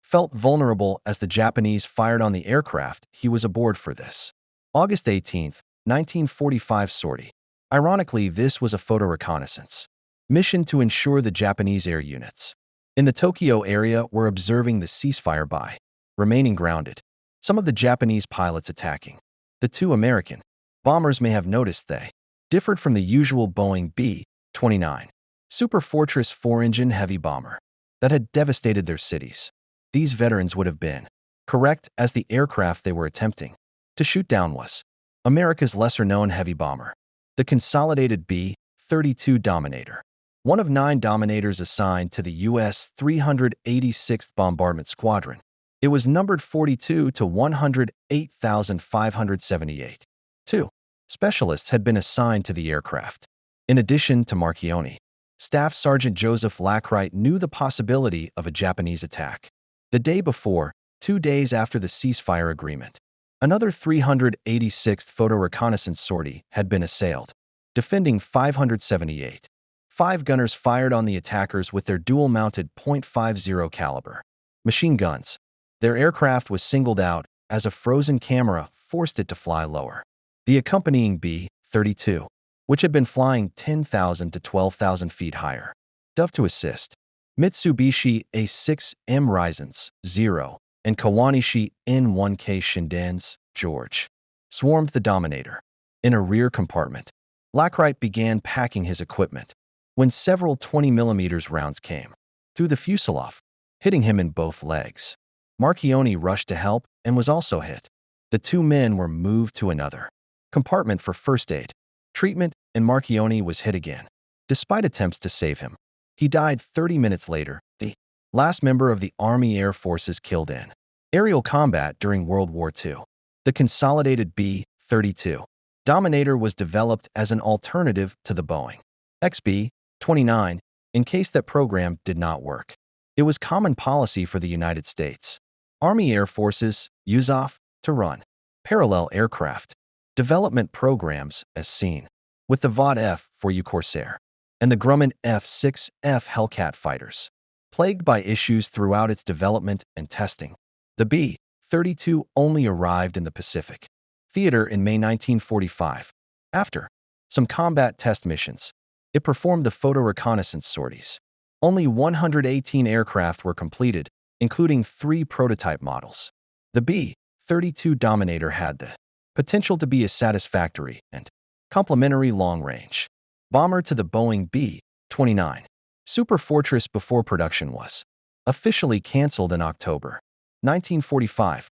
felt vulnerable as the Japanese fired on the aircraft he was aboard for this. August 18, 1945 sortie. Ironically, this was a photo reconnaissance mission to ensure the Japanese air units in the Tokyo area were observing the ceasefire by remaining grounded. Some of the Japanese pilots attacking the two American bombers may have noticed they differed from the usual Boeing B-29 Superfortress 4-engine heavy bomber that had devastated their cities. These veterans would have been correct, as the aircraft they were attempting to shoot down was America's lesser-known heavy bomber, the Consolidated B-32 Dominator, one of 9 Dominators assigned to the U.S. 386th Bombardment Squadron. It was numbered 42 to 108,578. 2 specialists had been assigned to the aircraft. In addition to Marchioni, Staff Sergeant Joseph Lackwright knew the possibility of a Japanese attack. The day before, 2 days after the ceasefire agreement, another 386th photo reconnaissance sortie had been assailed, defending 578. 5 gunners fired on the attackers with their dual-mounted .50 caliber machine guns. Their aircraft was singled out as a frozen camera forced it to fly lower. The accompanying B-32, which had been flying 10,000 to 12,000 feet higher, dove to assist. Mitsubishi A6M Risens 0 and Kawanishi N1K Shindens George swarmed the Dominator. In a rear compartment, Lackwright began packing his equipment when several 20mm rounds came through the fuselage, hitting him in both legs. Marchioni rushed to help and was also hit. The 2 men were moved to another compartment for first aid treatment, and Marchioni was hit again. Despite attempts to save him, he died 30 minutes later, the last member of the Army Air Forces killed in aerial combat during World War II. The Consolidated B-32 Dominator was developed as an alternative to the Boeing XB-29 in case that program did not work. It was common policy for the United States Army Air Forces, USAAF, to run parallel aircraft development programs as seen with the VOD-F-4U Corsair and the Grumman F-6F Hellcat fighters. Plagued by issues throughout its development and testing, the B-32 only arrived in the Pacific theater in May 1945. After some combat test missions, it performed the photo reconnaissance sorties. Only 118 aircraft were completed, including 3 prototype models. The B-32 Dominator had the potential to be a satisfactory and complementary long-range bomber to the Boeing B-29 Superfortress before production was officially canceled in October 1945.